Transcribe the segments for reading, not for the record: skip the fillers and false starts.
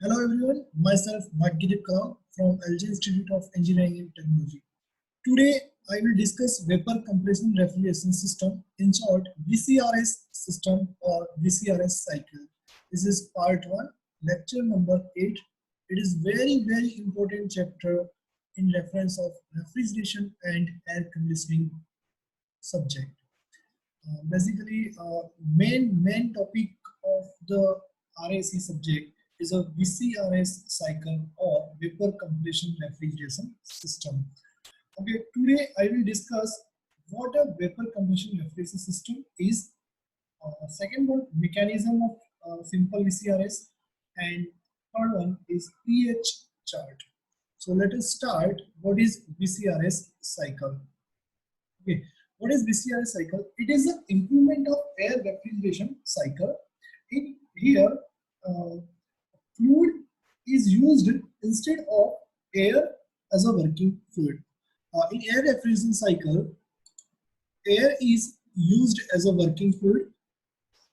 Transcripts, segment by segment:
Hello everyone, myself Bhagyadeep Kalam from LG Institute of Engineering and Technology. Today I will discuss vapor compression refrigeration system, in short VCRS system or VCRS cycle. This is part 1, lecture number 8. It is very important chapter in reference of refrigeration and air conditioning subject. Basically, main topic of the RAC subject is a VCRS cycle or vapor compression refrigeration system. Okay, today I will discuss what a vapor compression refrigeration system is. Second one, mechanism of simple VCRS, and third one is pH chart. So let us start. What is VCRS cycle? Okay, what is VCRS cycle? It is an improvement of air refrigeration cycle. In here, fluid is used instead of air as a working fluid. In air refrigeration cycle, air is used as a working fluid,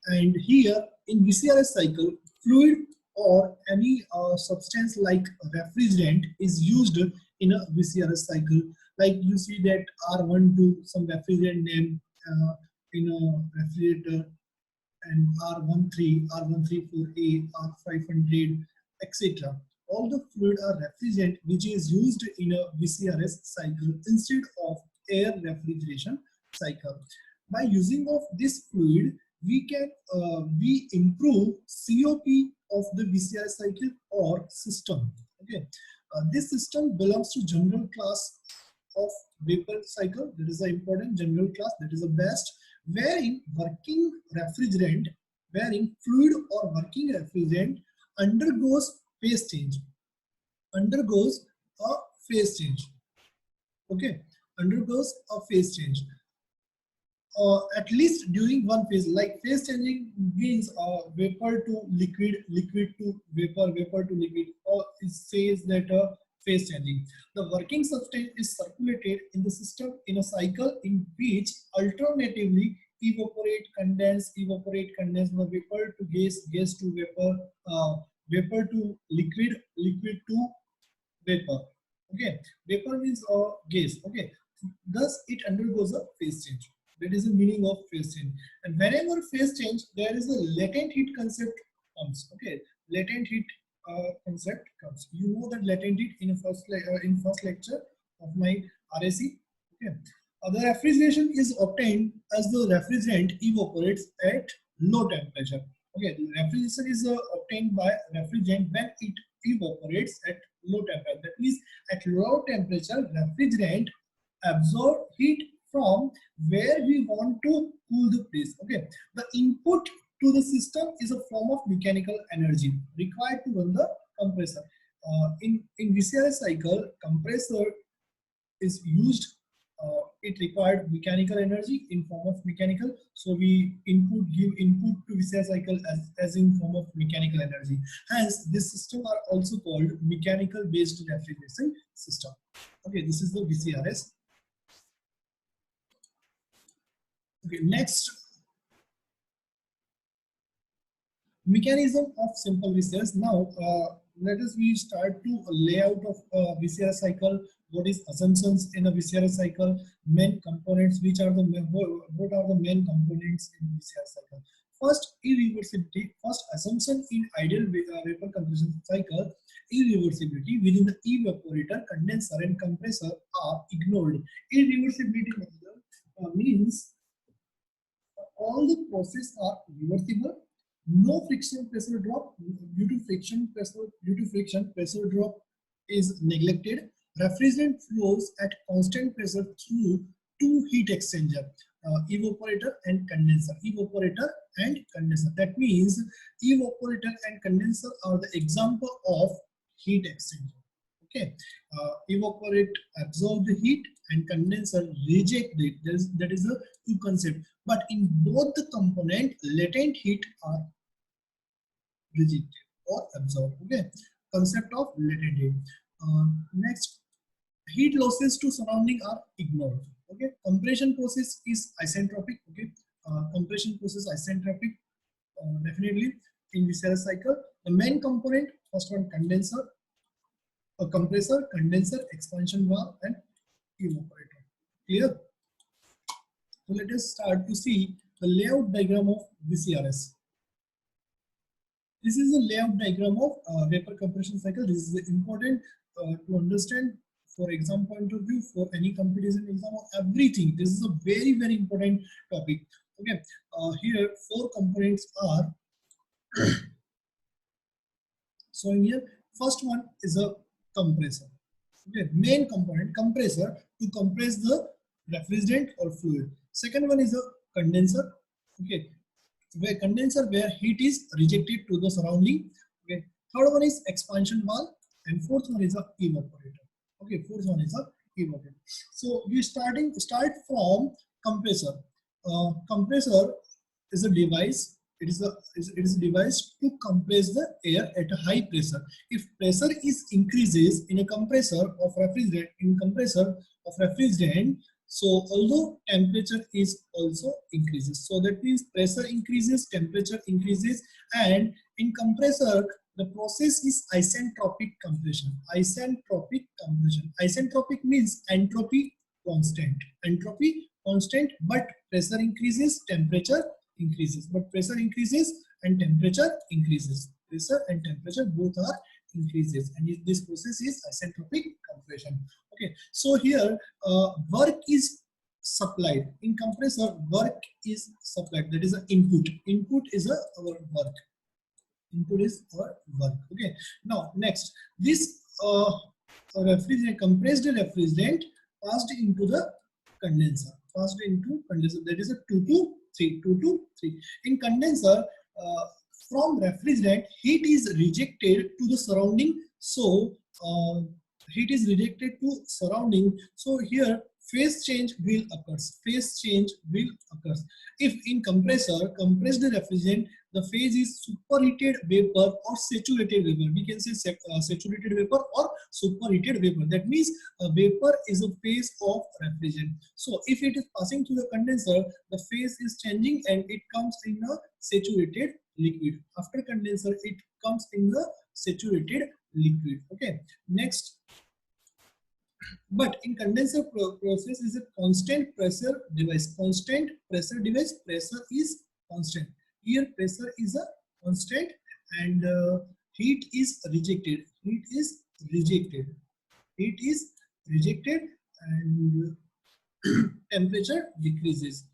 and here in VCRS cycle, fluid or any substance like refrigerant is used in a VCRS cycle. Like you see that R12, some refrigerant name in a refrigerator, and R13, R134A, R500, etc. All the fluid are refrigerant which is used in a VCRS cycle instead of air refrigeration cycle. By using of this fluid, we can we improve COP of the VCRS cycle or system. Okay, this system belongs to general class of vapor cycle. That is the important general class, that is the best, wherein fluid or working refrigerant undergoes phase change. Undergoes a phase change. Okay, undergoes a phase change. At least during one phase, like phase changing means vapor to liquid, liquid to vapor, vapor to liquid, or it says that phase changing. The working substance is circulated in the system in a cycle in which alternatively evaporate, condense, the vapor to gas, gas to vapor, vapor to liquid, liquid to vapor. Okay, vapor means gas. Okay, thus it undergoes a phase change. That is the meaning of phase change. And whenever phase change, there is a latent heat concept comes. Okay, latent heat concept comes. You know that latent heat in first lecture of my RAC. Okay, the refrigeration is obtained as the refrigerant evaporates at low temperature. Okay, the refrigeration is obtained by refrigerant when it evaporates at low temperature. That means at low temperature, refrigerant absorb heat from where we want to cool the place. Okay, the input to the system is a form of mechanical energy required to run the compressor. In VCRS cycle, compressor is used. It required mechanical energy in form of mechanical, so we give input to VCRS cycle as in form of mechanical energy. Hence, this system are also called mechanical based refrigeration system. Okay, this is the VCRS. Okay, next, mechanism of simple VCRS. Now, let us start to layout of VCRS cycle. What is assumptions in a VCRS cycle? Main components. What are the main components in VCRS cycle? First, irreversibility. First assumption in ideal vapor compression cycle: irreversibility within the evaporator, condenser, and compressor are ignored. Irreversibility means all the processes are reversible. No friction pressure drop. Due to friction pressure drop is neglected. Refrigerant flows at constant pressure through two heat exchanger, evaporator and condenser. Evaporator and condenser. That means evaporator and condenser are the example of heat exchanger. Okay, evaporate absorb the heat and condenser reject it. That is the two concept. But in both the component, latent heat are rejected or absorbed. Okay, concept of latent heat. Next, heat losses to surrounding are ignored. Okay, compression process is isentropic. Okay, compression process isentropic, definitely. in VCRS cycle. The main component, first one condenser, a compressor, condenser, expansion valve, and evaporator. Clear? So let us start to see the layout diagram of VCRS. This is a layout diagram of vapor compression cycle. This is important to understand for exam point of view, for any competition exam, or everything. This is a very, very important topic. Okay, here 4 components are so here. First one is a compressor. Okay, main component, compressor, to compress the refrigerant or fluid. Second one is a condenser. Okay, where condenser, where heat is rejected to the surrounding. Okay, third one is expansion valve, and fourth one is a evaporator. Okay, fourth one is a evaporator. So we start from compressor. Compressor is a device. It is a device to compress the air at a high pressure. If pressure is increases in a compressor of refrigerant, so although temperature is also increases. So that means pressure increases, temperature increases, and in compressor the process is isentropic compression. Isentropic compression. Isentropic means entropy constant. Entropy constant, but pressure increases, temperature increases. But pressure increases and temperature increases. Pressure and temperature both are increases, and this process is isentropic compression. Okay, so here work is supplied in compressor. Work is supplied, that is an input. Input is our work. Input is our work. Okay, now next, this refrigerant, compressed refrigerant passed into the condenser. That is a 2 to 3. In condenser, from refrigerant, heat is rejected to the surrounding. So heat is rejected to surrounding. So here phase change will occurs. Phase change will occurs. If in compressor, compressed refrigerant, the phase is superheated vapor or saturated vapor. We can say saturated vapor or superheated vapor. That means a vapor is a phase of refrigerant. So if it is passing through the condenser, the phase is changing and it comes in a saturated liquid. After condenser, it comes in the saturated liquid. Okay, next. But in condenser process is a constant pressure device. Constant pressure device. Pressure is constant. Here pressure is a constant, and heat is rejected. Heat is rejected. Heat is rejected, and temperature decreases.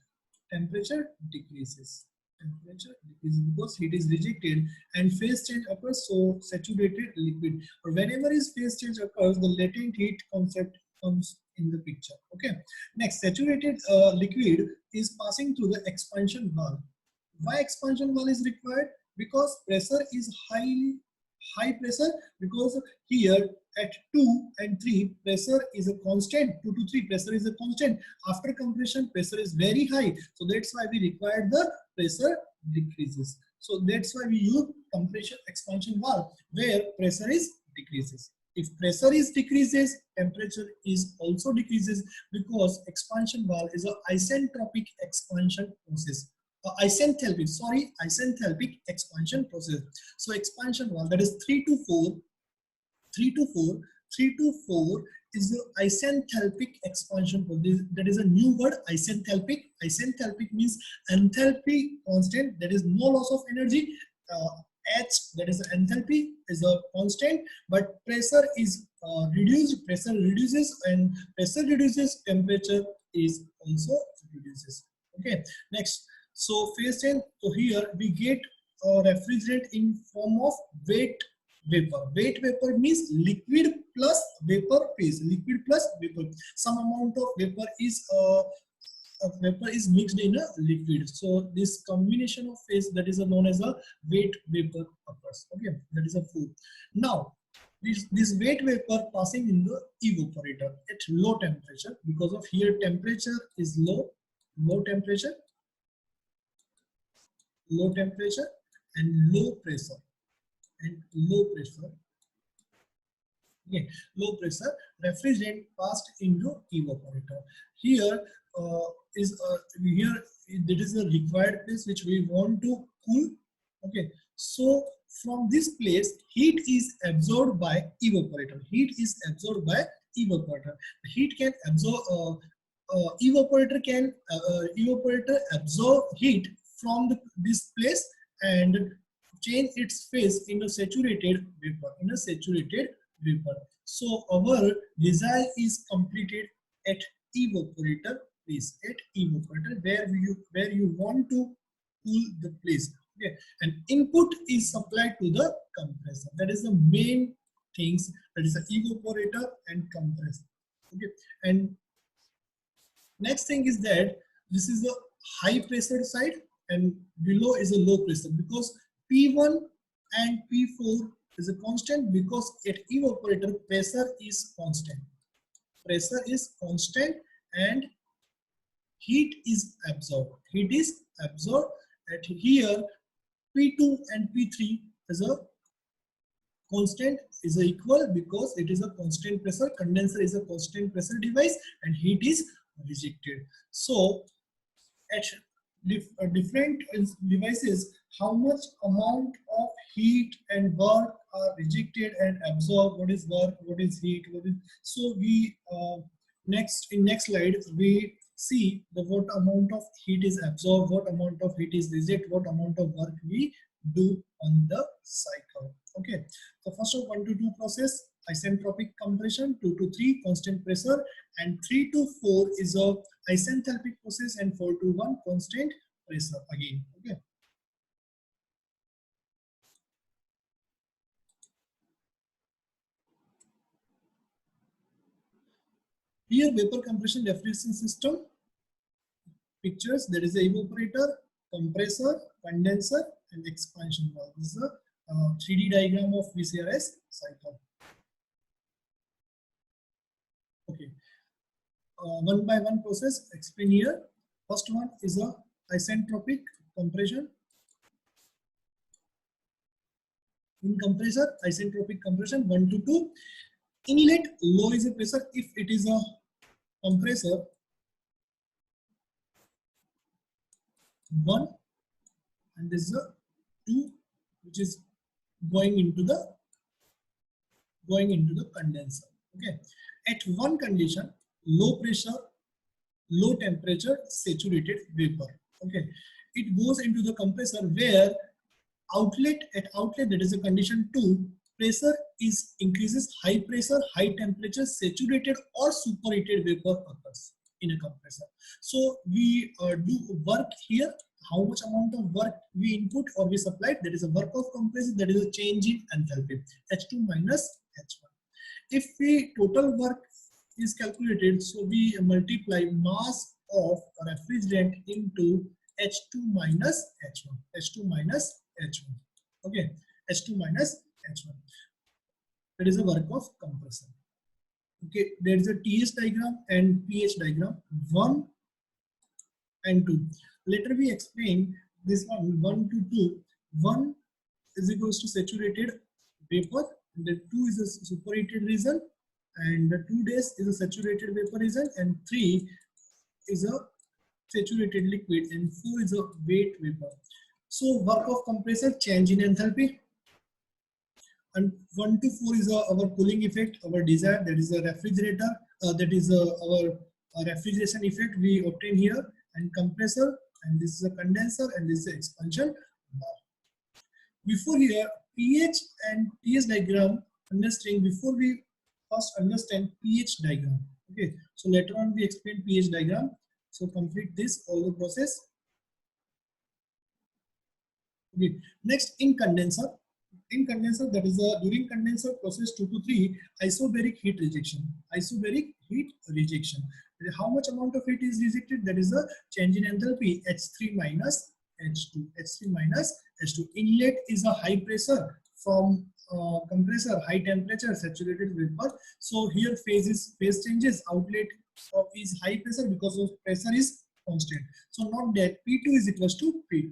Temperature decreases. Temperature decreases because heat is rejected and phase change occurs. So saturated liquid, or whenever is phase change occurs, the latent heat concept comes in the picture. Okay, next, saturated liquid is passing through the expansion valve. Why expansion valve is required? Because pressure is high pressure, because here at 2 and 3 pressure is a constant. 2 to 3 pressure is a constant. After compression, pressure is very high, so that's why we require the pressure decreases. So that's why we use compression expansion valve, where pressure is decreases. If pressure is decreases, temperature is also decreases, because expansion valve is an isentropic expansion process. Isenthalpic expansion process. So expansion valve, that is 3 to 4 is the isenthalpic expansion process. That is a new word, isenthalpic. Isenthalpic means enthalpy constant, that is no loss of energy. H, that is the enthalpy, is a constant, but pressure is reduced. Pressure reduces, and pressure reduces, temperature is also reduces. Okay, next. So phase change. So here we get refrigerant in form of wet vapor. Wet vapor means liquid plus vapor phase. Liquid plus vapor. Some amount of vapor is mixed in a liquid. So this combination of phase, that is known as a wet vapor occurs. Okay, that is a food. Now this wet vapor passing in the evaporator at low temperature, because of here temperature is low temperature and low pressure. Okay, low pressure refrigerant passed into evaporator. Here that is a required place which we want to cool. Okay, So from this place, heat is absorbed by evaporator. Heat is absorbed by evaporator. Heat can absorb. Evaporator absorb heat from this place and change its phase in a saturated vapor. So our design is completed at evaporator place. At evaporator, where you want to cool the place. Okay, and input is supplied to the compressor. That is the main things. That is the evaporator and compressor. Okay, and next thing is that this is a high pressure side and below is a low pressure, because P1 and P4 is a constant, because at evaporator pressure is constant. Pressure is constant and heat is absorbed. Heat is absorbed at here. P2 and P3 is a constant, is equal, because it is a constant pressure. Condenser is a constant pressure device and heat is rejected. So at different devices, how much amount of heat and work are rejected and absorbed? What is work, what is heat, what is, so we next slide we see the what amount of heat is absorbed, what amount of heat is rejected, what amount of work we do on the cycle. Okay, so first of 1 to 2 process, isentropic compression, 2 to 3 constant pressure, and 3 to 4 is a isenthalpic process, and 4 to 1 constant pressure again. Okay, here vapor compression refrigeration system pictures. There is a evaporator, compressor, condenser, and expansion valve. This is a 3D diagram of VCRS cycle. Okay, one by one process explain here. First one is a isentropic compression. In compressor, isentropic compression 1 to 2. Inlet low is a pressure if it is a compressor, 1, and this is a 2, which is going into the condenser. Okay, at one condition, low pressure, low temperature, saturated vapor. Okay, it goes into the compressor where outlet, that is a condition 2, pressure is increases, high pressure, high temperature, saturated or superheated vapor occurs in a compressor. So we do work here. How much amount of work we input or we supplied, that is a work of compression, that is a change in enthalpy, H2 minus H1. If we total work is calculated, so we multiply mass of refrigerant into H2 minus H1. H2 minus H1. Okay, H2 minus H1. That is a work of compression. Okay, there is a TS diagram and pH diagram, 1 and 2. Later we explain this one, 1 to 2. 1 is equals to saturated vapor, and the 2 is a superheated region, and the 2 days is a saturated vapor region, and 3 is a saturated liquid, and 4 is a wet vapor. So work of compressor, change in enthalpy, and 1 to 4 is our cooling effect, our desired, that is a refrigerator, that is our refrigeration effect we obtain here, and compressor, and this is a condenser, and this is expansion valve. Before here, pH and TS diagram understanding, before we first understand pH diagram. Okay, so later on we explain pH diagram. So complete this all the process. Okay, next in condenser. In condenser, that is during condenser process 2 to 3, isobaric heat rejection. Isobaric heat rejection. How much amount of heat is rejected? That is a change in enthalpy, H3 minus H2. H3 minus H2. Inlet is a high pressure, from compressor, high temperature, saturated vapor. So here phase changes. Outlet is high pressure because of pressure is constant. So not that P2 is equals to P2.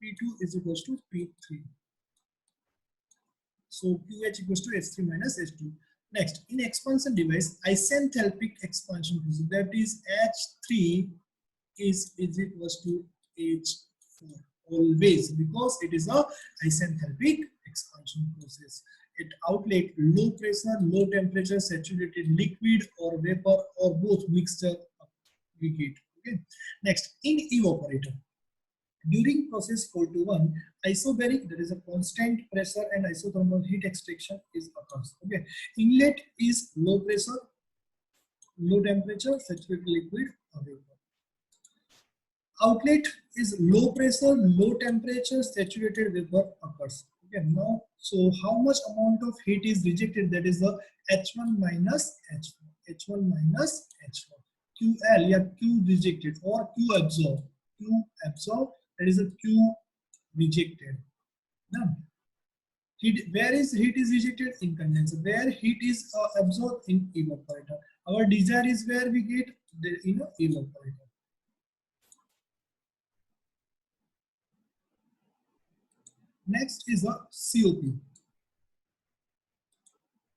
P2 is equals to P3. So QH equals to H3 minus H2. Next, in expansion device, isenthalpic expansion process, that is H3 is equals to H4. always, because it is a isenthalpic expansion process. At outlet, low pressure, low temperature, saturated liquid or vapor or both mixture we get. Okay. Next, in evaporator. During process 4 to 1, isobaric, there is a constant pressure and isothermal heat extraction is occurs. Okay. Inlet is low pressure, low temperature, saturated liquid or vapor. Outlet is low pressure, low temperature, saturated vapor occurs. Okay, now, so how much amount of heat is rejected? That is the H1 minus H4. H1 minus H4. QL, yeah, Q rejected or Q absorbed. Q absorbed, that is a Q rejected. Done. Heat, where is heat is rejected? In condenser. Where heat is absorbed? In evaporator. Our desire is where we get the evaporator. Next is a COP.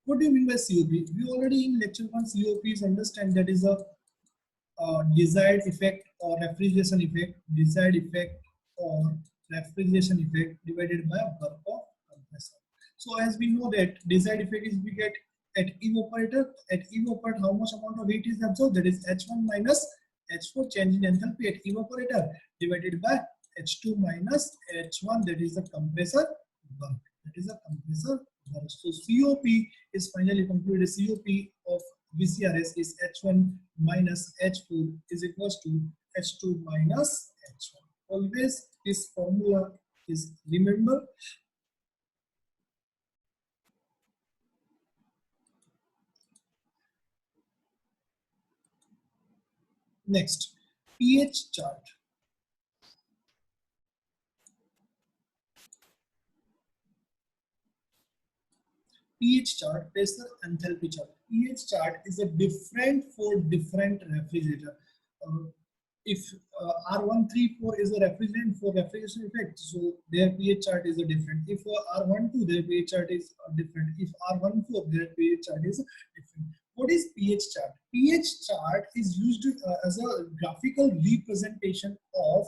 What do you mean by COP? We already in lecture 1 COPs understand that is a desired effect or refrigeration effect, desired effect or refrigeration effect divided by work of compressor. So as we know that desired effect is we get at evaporator, how much amount of heat is absorbed? That is H1 minus H4 change in enthalpy at evaporator divided by H2 minus H1, that is the compressor work. That is a compressor work. So COP is finally concluded. COP of VCRS is H1 minus H4 is equals to H2 minus H1. Always this formula is remember. Next, pH chart. pH chart, pressure enthalpy chart. pH chart is a different for different refrigerator. If R134 is a refrigerant for refrigeration effect, so their pH chart is a different. If R12, their pH chart is different. If R14, their pH chart is different. What is pH chart? pH chart is used as a graphical representation of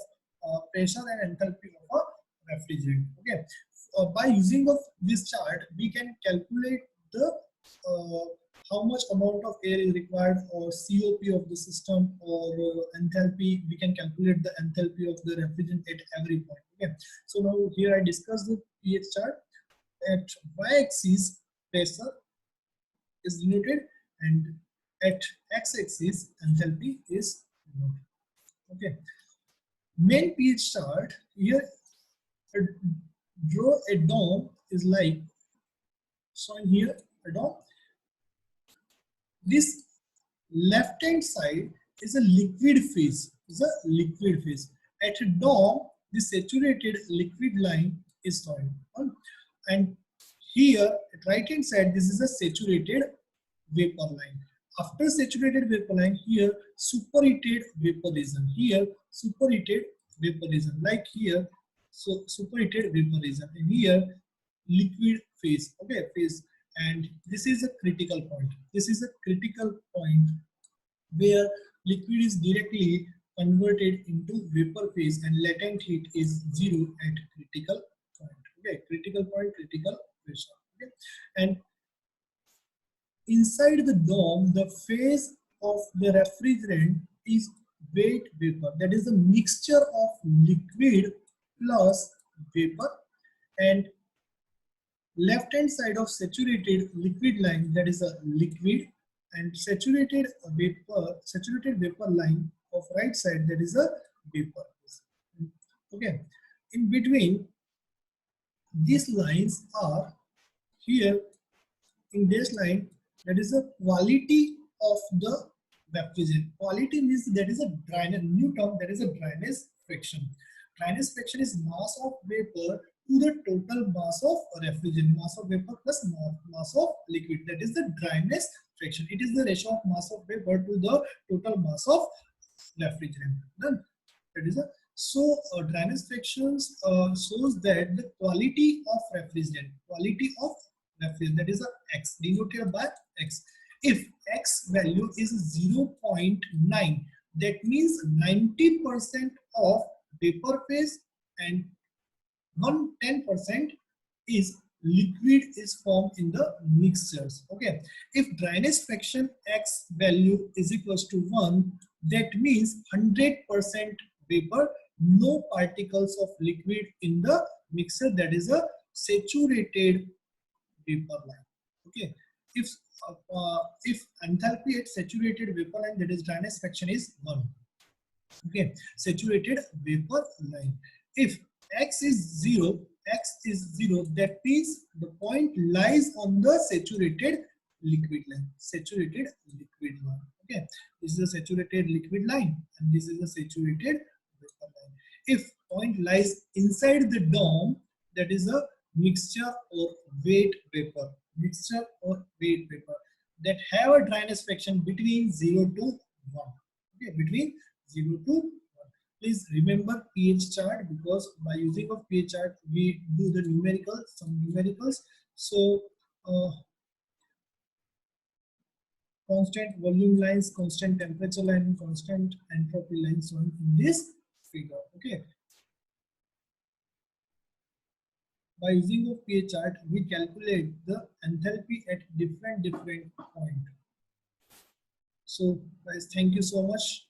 pressure and enthalpy of a refrigerant. Okay. By using of this chart, we can calculate the how much amount of air is required or COP of the system or enthalpy. We can calculate the enthalpy of the refrigerant at every point. Okay. So now here I discussed the pH chart. At y-axis pressure is denoted and at x-axis enthalpy is denoted. Okay. Main pH chart here. Draw a dome is like showing here a dome. This left hand side is a liquid phase. At a dome, the saturated liquid line is showing. And here at right hand side, this is a saturated vapor line. After saturated vapor line, here superheated vapor region. Here superheated vapor region. Like here. So superheated vapor region, and here liquid phase. Okay, phase, and this is a critical point. This is a critical point where liquid is directly converted into vapor phase and latent heat is 0 at critical point. Okay, critical point, critical pressure. Okay, and inside the dome, the phase of the refrigerant is wet vapor. That is a mixture of liquid plus vapor, and left hand side of saturated liquid line, that is a liquid, and saturated vapor line of right side, that is a vapor. Okay, in between these lines are here in this line, that is the quality of the refrigerant. Quality means that is a dryness, new term, that is a dryness fraction. Dryness fraction is mass of vapor to the total mass of refrigerant, mass of vapor plus mass of liquid. That is the dryness fraction. It is the ratio of mass of vapor to the total mass of refrigerant. Done. That is a dryness fractions shows that the quality of refrigerant, that is a X, denoted by X. If X value is 0.9, that means 90% of vapor phase and 110% is liquid is formed in the mixtures. Okay, if dryness fraction X value is equals to 1, that means 100% vapor, no particles of liquid in the mixer, that is a saturated vapor line. Okay, if enthalpy at saturated vapor line, that is dryness fraction is 1. Okay, saturated vapor line. If X is 0, that means the point lies on the saturated liquid line. Saturated liquid line. Okay, this is a saturated liquid line and this is a saturated vapor line. If point lies inside the dome, that is a mixture or wet vapor. Mixture or wet vapor that have a dryness fraction between 0 to 1. Okay, between 0 to 1. Please remember pH chart, because by using of pH chart we do the numericals, some numericals. So constant volume lines, constant temperature line, constant entropy lines shown in this figure. Okay. By using of pH chart, we calculate the enthalpy at different point. So guys, thank you so much.